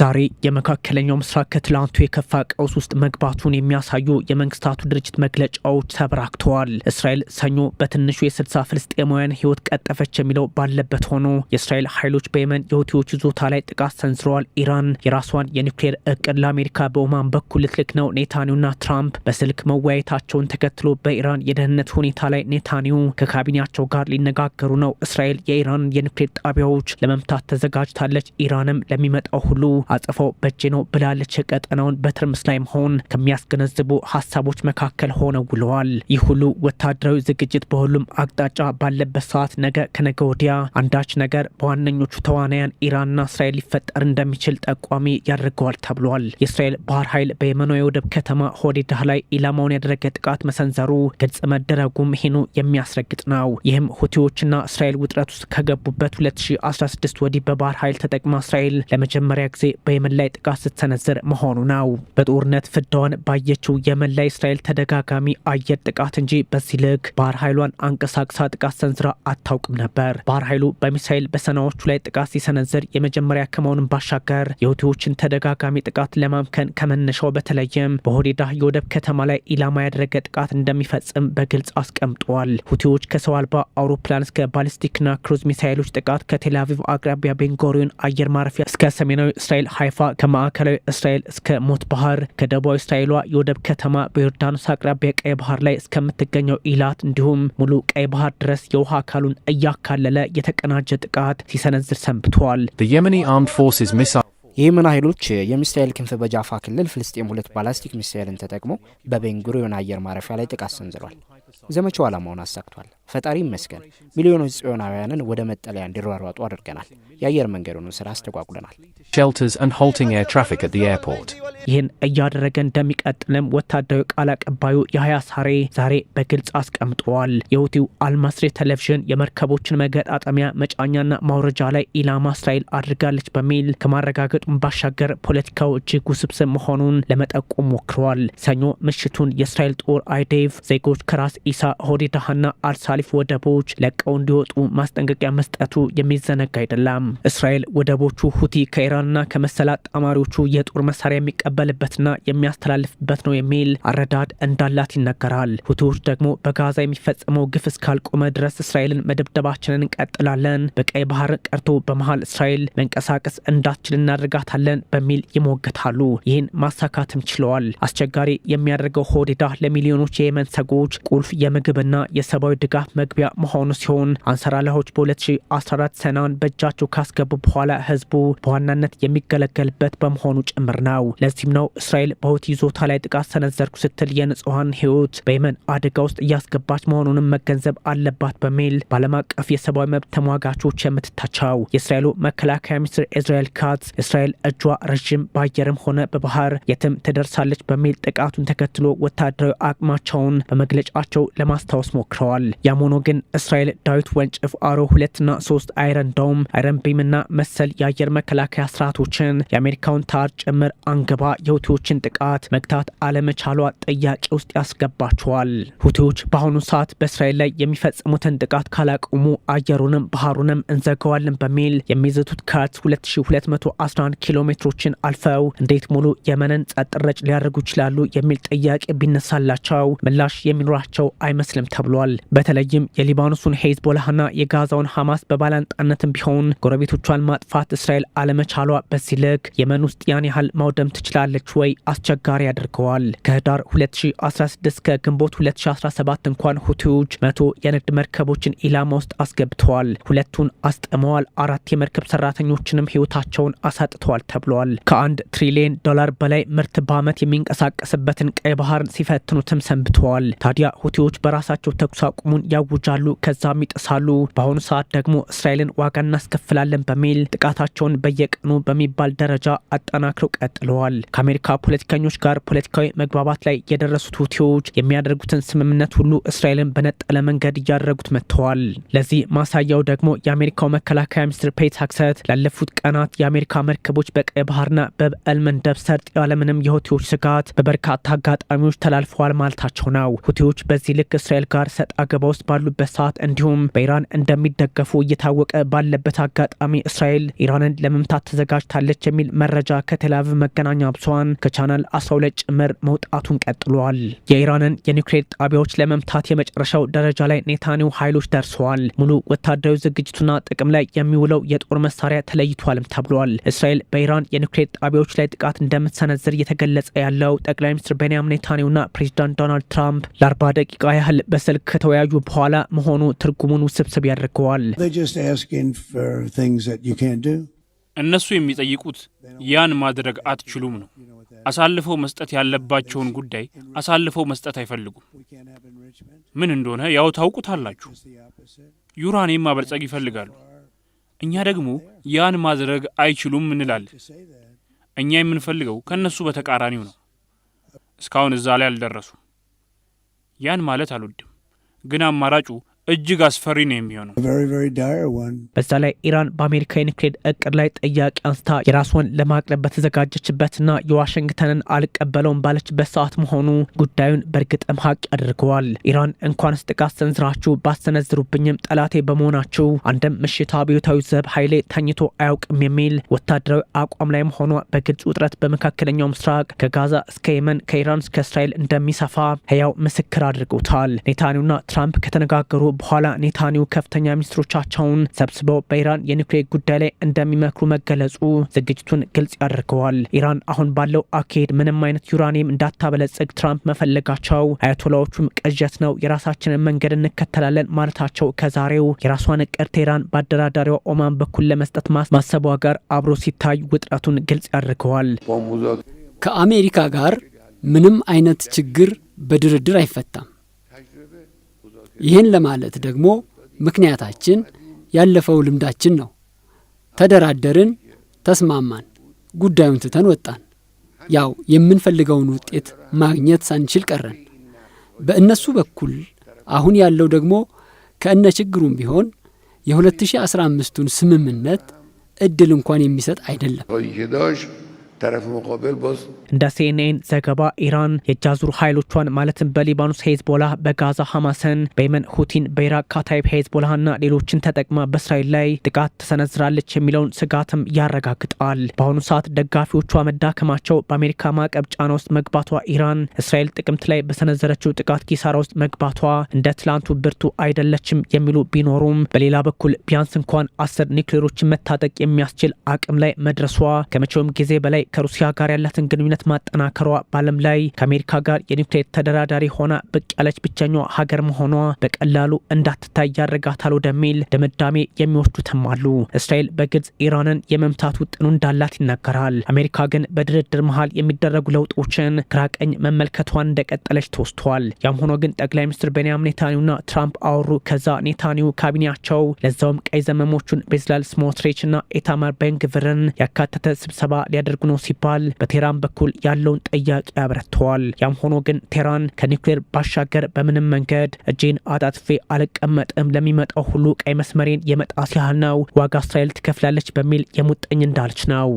ዛሬ የመካከለኛው ምስራቅ ከትላንቱ የከፋ ቀውስ ውስጥ መግባቱን የሚያሳዩ የመንግስታቱ ድርጅት መግለጫዎች ተበራክተዋል። እስራኤል ሰኞ በትንሹ የ60 ፍልስጤማውያን ህይወት ቀጠፈች የሚለው ባለበት ሆኖ የእስራኤል ኃይሎች በየመን የሁቲዎች ይዞታ ላይ ጥቃት ሰንዝረዋል። ኢራን የራሷን የኒውክሌር እቅድ ለአሜሪካ በኦማን በኩል ልትልክ ነው። ኔታንያሁና ትራምፕ በስልክ መወያየታቸውን ተከትሎ በኢራን የደህንነት ሁኔታ ላይ ኔታንያሁ ከካቢኔያቸው ጋር ሊነጋገሩ ነው። እስራኤል የኢራን የኒውክሌር ጣቢያዎች ለመምታት ተዘጋጅታለች። ኢራንም ለሚመጣው ሁሉ አጽፈው በጄ ነው ብላለች። ቀጠናውን በትርምስ ላይ መሆን ከሚያስገነዝቡ ሀሳቦች መካከል ሆነው ውለዋል። ይህ ሁሉ ወታደራዊ ዝግጅት በሁሉም አቅጣጫ ባለበት ሰዓት ነገ ከነገ ወዲያ አንዳች ነገር በዋነኞቹ ተዋናያን ኢራንና እስራኤል ሊፈጠር እንደሚችል ጠቋሚ ያደርገዋል ተብሏል። የእስራኤል ባህር ኃይል በየመኗ የወደብ ከተማ ሆዴዳህ ላይ ኢላማውን ያደረገ ጥቃት መሰንዘሩ ግልጽ መደረጉም ይህኑ የሚያስረግጥ ነው። ይህም ሁቲዎችና እስራኤል ውጥረት ውስጥ ከገቡበት 2016 ወዲህ በባህር ኃይል ተጠቅማ እስራኤል ለመጀመሪያ ጊዜ በየመን ላይ ጥቃት ስትሰነዝር መሆኑ ነው። በጦርነት ፍዳዋን ባየችው የመን ላይ እስራኤል ተደጋጋሚ አየር ጥቃት እንጂ በዚህ ልክ ባህር ኃይሏን አንቀሳቅሳ ጥቃት ሰንዝራ አታውቅም ነበር። ባህር ኃይሉ በሚሳኤል በሰናዎቹ ላይ ጥቃት ሲሰነዝር የመጀመሪያ ከመሆኑን ባሻገር የሁቲዎችን ተደጋጋሚ ጥቃት ለማምከን ከመነሻው በተለይም በሆዴዳህ የወደብ ከተማ ላይ ኢላማ ያደረገ ጥቃት እንደሚፈጽም በግልጽ አስቀምጧል። ሁቲዎች ከሰው አልባ አውሮፕላን እስከ ባሊስቲክና ክሩዝ ሚሳኤሎች ጥቃት ከቴል አቪቭ አቅራቢያ ቤንጎሪዮን አየር ማረፊያ እስከ ሰሜናዊ እስራኤል ሃይፋ፣ ከማዕከላዊ እስራኤል እስከ ሞት ባህር፣ ከደቡባዊ እስራኤሏ የወደብ ከተማ በዮርዳኖስ አቅራቢያ ቀይ ባህር ላይ እስከምትገኘው ኢላት እንዲሁም ሙሉ ቀይ ባህር ድረስ የውሃ አካሉን እያካለለ የተቀናጀ ጥቃት ሲሰነዝር ሰንብቷል። የየመን ኃይሎች የሚሳኤል ክንፍ በጃፋ ክልል ፍልስጤም 2 ባላስቲክ ሚሳኤልን ተጠቅሞ በቤንጉሪዮን አየር ማረፊያ ላይ ጥቃት ሰንዝሯል። ዘመቻው ዓላማውን አሳክቷል። ፈጣሪ ይመስገን። ሚሊዮኖች ጽዮናውያንን ወደ መጠለያ እንዲሯሯጡ አድርገናል። የአየር መንገዱን ስራ አስተጓጉለናል። ይህን እያደረገ እንደሚቀጥልም ወታደራዊ ቃል አቀባዩ የሀያ ሳሬ ዛሬ በግልጽ አስቀምጠዋል። የሁቲው አልማስሬ ቴሌቪዥን የመርከቦችን መገጣጠሚያ መጫኛና ማውረጃ ላይ ኢላማ እስራኤል አድርጋለች በሚል ከማረጋገጡን ባሻገር ፖለቲካው እጅግ ውስብስብ መሆኑን ለመጠቆም ሞክረዋል። ሰኞ ምሽቱን የእስራኤል ጦር አይዴቭ ዜጎች ከራስ ኢሳ ሆዴዳህና አልሳሊፍ ወደቦች ለቀው እንዲወጡ ማስጠንቀቂያ መስጠቱ የሚዘነጋ አይደለም። እስራኤል ወደቦቹ ሁቲ ከኢራንና ከመሰል አጣማሪዎቹ የጦር መሳሪያ የሚቀበልበትና የሚያስተላልፍበት ነው የሚል አረዳድ እንዳላት ይነገራል። ሁቲዎች ደግሞ በጋዛ የሚፈጸመው ግፍ እስካልቆመ ድረስ እስራኤልን መደብደባችንን እንቀጥላለን፣ በቀይ ባህር ቀርቶ በመሃል እስራኤል መንቀሳቀስ እንዳትችል እናደርጋታለን በሚል ይሞገታሉ። ይህን ማሳካትም ችለዋል። አስቸጋሪ የሚያደርገው ሆዴዳህ ለሚሊዮኖች የየመን ሰዎች ቁልፍ የምግብና የሰብአዊ ድጋፍ መግቢያ መሆኑ ሲሆን አንሰራላሆች በ2014 ሰናን በእጃቸው ካስገቡ በኋላ ህዝቡ በዋናነት የሚገለገልበት በመሆኑ ጭምር ነው። ለዚህም ነው እስራኤል በሁቲ ይዞታ ላይ ጥቃት ሰነዘርኩ ስትል የንጹሃን ህይወት በየመን አደጋ ውስጥ እያስገባች መሆኑንም መገንዘብ አለባት በሚል በዓለም አቀፍ የሰብአዊ መብት ተሟጋቾች የምትታቸው የእስራኤሉ መከላከያ ሚኒስትር ኢዝራኤል ካትዝ እስራኤል እጇ ረዥም በአየርም ሆነ በባህር የትም ትደርሳለች በሚል ጥቃቱን ተከትሎ ወታደራዊ አቅማቸውን በመግለጫቸው ለማስታወስ ሞክረዋል። ያም ሆኖ ግን እስራኤል ዳዊት ወንጭፍ አሮ 2 እና 3 አይረን ዶም አይረን ቢምና መሰል የአየር መከላከያ ስርዓቶችን የአሜሪካውን ታር ጭምር አንገባ የሁቲዎችን ጥቃት መግታት አለመቻሏ ጥያቄ ውስጥ ያስገባቸዋል። ሁቲዎች በአሁኑ ሰዓት በእስራኤል ላይ የሚፈጽሙትን ጥቃት ካላቆሙ አየሩንም ባህሩንም እንዘጋዋለን በሚል የሚዘቱት ካትዝ 2211 ኪሎ ሜትሮችን አልፈው እንዴት ሙሉ የመንን ጸጥ ረጭ ሊያደርጉ ይችላሉ የሚል ጥያቄ ቢነሳላቸው ምላሽ የሚኖራቸው አይመስልም ተብሏል። በተለይም የሊባኖሱን ሄዝቦላህና የጋዛውን ሐማስ በባላንጣነትም ቢሆን ጎረቤቶቿን ማጥፋት እስራኤል አለመቻሏ በዚህ ልክ የመን ውስጥ ያን ያህል ማውደም ትችላለች ወይ አስቸጋሪ ያደርገዋል። ከህዳር 2016 ከግንቦት 2017 እንኳን ሁቲዎች 100 የንግድ መርከቦችን ኢላማ ውስጥ አስገብተዋል። 2ቱን አስጥመዋል። 4 የመርከብ ሰራተኞችንም ህይወታቸውን አሳጥተዋል ተብሏል። $1 ትሪሊየን በላይ ምርት በዓመት የሚንቀሳቀስበትን ቀይ ባህር ሲፈትኑትም ሰንብተዋል። ታዲያ ሁቲዎች በራሳቸው ተኩስ አቁሙን ያውጃሉ፣ ከዛም ይጥሳሉ። በአሁኑ ሰዓት ደግሞ እስራኤልን ዋጋ እናስከፍላለን በሚል ጥቃታቸውን በየቀኑ በሚባል ደረጃ አጠናክረው ቀጥለዋል። ከአሜሪካ ፖለቲከኞች ጋር ፖለቲካዊ መግባባት ላይ የደረሱት ሁቲዎች የሚያደርጉትን ስምምነት ሁሉ እስራኤልን በነጠለ መንገድ እያደረጉት መጥተዋል። ለዚህ ማሳያው ደግሞ የአሜሪካው መከላከያ ሚኒስትር ፔት ሄግሴት ላለፉት ቀናት የአሜሪካ መርከቦች በቀይ ባህርና በበአል መንደብ ሰርጥ ያለምንም የሁቲዎች ስጋት በበርካታ አጋጣሚዎች ተላልፈዋል ማለታቸው ነው። ሁቲዎች በዚህ ልክ እስራኤል ጋር ሰጥ አገባ ውስጥ ውስጥ ባሉበት ሰዓት እንዲሁም በኢራን እንደሚደገፉ እየታወቀ ባለበት አጋጣሚ እስራኤል ኢራንን ለመምታት ተዘጋጅታለች የሚል መረጃ ከቴል አቪቭ መገናኛ ብዙሃን ከቻናል 12 ጭምር መውጣቱን ቀጥሏል። የኢራንን የኒውክሌር ጣቢያዎች ለመምታት የመጨረሻው ደረጃ ላይ ኔታንያሁ ኃይሎች ደርሰዋል። ሙሉ ወታደራዊ ዝግጅቱና ጥቅም ላይ የሚውለው የጦር መሳሪያ ተለይቷልም ተብሏል። እስራኤል በኢራን የኒውክሌር ጣቢያዎች ላይ ጥቃት እንደምትሰነዝር እየተገለጸ ያለው ጠቅላይ ሚኒስትር ቤንያሚን ኔታንያሁና ፕሬዚዳንት ዶናልድ ትራምፕ ለ40 ደቂቃ ያህል በስልክ ከተወያዩ በኋላ መሆኑ ትርጉሙን ውስብስብ ያደርገዋል። እነሱ የሚጠይቁት ያን ማድረግ አትችሉም ነው። አሳልፈው መስጠት ያለባቸውን ጉዳይ አሳልፈው መስጠት አይፈልጉም። ምን እንደሆነ ያው ታውቁታላችሁ። ዩራኒየም ማበልጸግ ይፈልጋሉ። እኛ ደግሞ ያን ማድረግ አይችሉም እንላለን። እኛ የምንፈልገው ከነሱ በተቃራኒው ነው። እስካሁን እዛ ላይ አልደረሱም። ያን ማለት አልወድም፣ ግን አማራጩ እጅግ አስፈሪ ነው የሚሆነው። በዛ ላይ ኢራን በአሜሪካ የኒውክሌር እቅድ ላይ ጥያቄ አንስታ የራስዋን ለማቅረብ በተዘጋጀችበትና የዋሽንግተንን አልቀበለውም ባለችበት ሰዓት መሆኑ ጉዳዩን በእርግጥም ሀቅ ያደርገዋል። ኢራን እንኳንስ ጥቃት ሰንዝራችሁ ባሰነዝሩብኝም ጠላቴ በመሆናችሁ አንድም ምሽት አብዮታዊ ዘብ ኃይሌ ተኝቶ አያውቅም የሚል ወታደራዊ አቋም ላይ መሆኗ በግልጽ ውጥረት በመካከለኛው ምስራቅ ከጋዛ እስከ የመን ከኢራን እስከ እስራኤል እንደሚሰፋ ህያው ምስክር አድርገውታል። ኔታንያሁና ትራምፕ ከተነጋገሩ በኋላ ኔታንያሁ ከፍተኛ ሚኒስትሮቻቸውን ሰብስበው በኢራን የኒውክሌር ጉዳይ ላይ እንደሚመክሩ መገለጹ ዝግጅቱን ግልጽ ያደርገዋል። ኢራን አሁን ባለው አካሄድ ምንም አይነት ዩራኒየም እንዳታበለጽግ ትራምፕ መፈለጋቸው አያቶላዎቹም ቅዠት ነው፣ የራሳችንን መንገድ እንከተላለን ማለታቸው ከዛሬው የራሷን እቅድ ቴህራን በአደራዳሪዋ ኦማን በኩል ለመስጠት ማሰቧ ጋር አብሮ ሲታይ ውጥረቱን ግልጽ ያደርገዋል። ከአሜሪካ ጋር ምንም አይነት ችግር በድርድር አይፈታም። ይህን ለማለት ደግሞ ምክንያታችን ያለፈው ልምዳችን ነው። ተደራደርን፣ ተስማማን፣ ጉዳዩን ትተን ወጣን። ያው የምንፈልገውን ውጤት ማግኘት ሳንችል ቀረን። በእነሱ በኩል አሁን ያለው ደግሞ ከእነ ችግሩም ቢሆን የ2015ቱን ስምምነት እድል እንኳን የሚሰጥ አይደለም። እንደ ሲኤንኤን ዘገባ ኢራን የጃዙር ኃይሎቿን ማለትም በሊባኖስ ሄዝቦላ፣ በጋዛ ሐማስን፣ በየመን ሁቲን፣ በኢራቅ ካታይብ ሄዝቦላና ሌሎችን ተጠቅማ በእስራኤል ላይ ጥቃት ተሰነዝራለች የሚለውን ስጋትም ያረጋግጣል። በአሁኑ ሰዓት ደጋፊዎቿ መዳከማቸው፣ በአሜሪካ ማዕቀብ ጫና ውስጥ መግባቷ፣ ኢራን እስራኤል ጥቅምት ላይ በሰነዘረችው ጥቃት ኪሳራ ውስጥ መግባቷ እንደ ትላንቱ ብርቱ አይደለችም የሚሉ ቢኖሩም በሌላ በኩል ቢያንስ እንኳን 10 ኒውክሌሮችን መታጠቅ የሚያስችል አቅም ላይ መድረሷ ከመቼውም ጊዜ በላይ ከሩሲያ ጋር ያላትን ግንኙነት ማጠናከሯ በዓለም ላይ ከአሜሪካ ጋር የኒውክሌር ተደራዳሪ ሆና ብቅ ያለች ብቸኛዋ ሀገር መሆኗ በቀላሉ እንዳትታይ ያደርጋታል ወደሚል ድምዳሜ የሚወስዱትም አሉ። እስራኤል በግልጽ ኢራንን የመምታት ውጥኑ እንዳላት ይናገራል። አሜሪካ ግን በድርድር መሀል የሚደረጉ ለውጦችን ግራቀኝ መመልከቷን እንደቀጠለች ተወስቷል። ያም ሆኖ ግን ጠቅላይ ሚኒስትር ቤንያሚን ኔታንያሁና ትራምፕ አወሩ። ከዛ ኔታንያሁ ካቢኔያቸው ለዛውም ቀይ ዘመሞቹን ቤዝላል ስሞትሪችና ኢታማር ቤንግቪርን ያካተተ ስብሰባ ሊያደርጉ ነው ሲባል በቴህራን በኩል ያለውን ጥያቄ ያበረተዋል። ያም ሆኖ ግን ቴህራን ከኒውክሌር ባሻገር በምንም መንገድ እጄን አጣጥፌ አልቀመጥም፣ ለሚመጣው ሁሉ ቀይ መስመሬን የመጣስ ያህል ነው፣ ዋጋ እስራኤል ትከፍላለች በሚል የሙጥኝ እንዳለች ነው።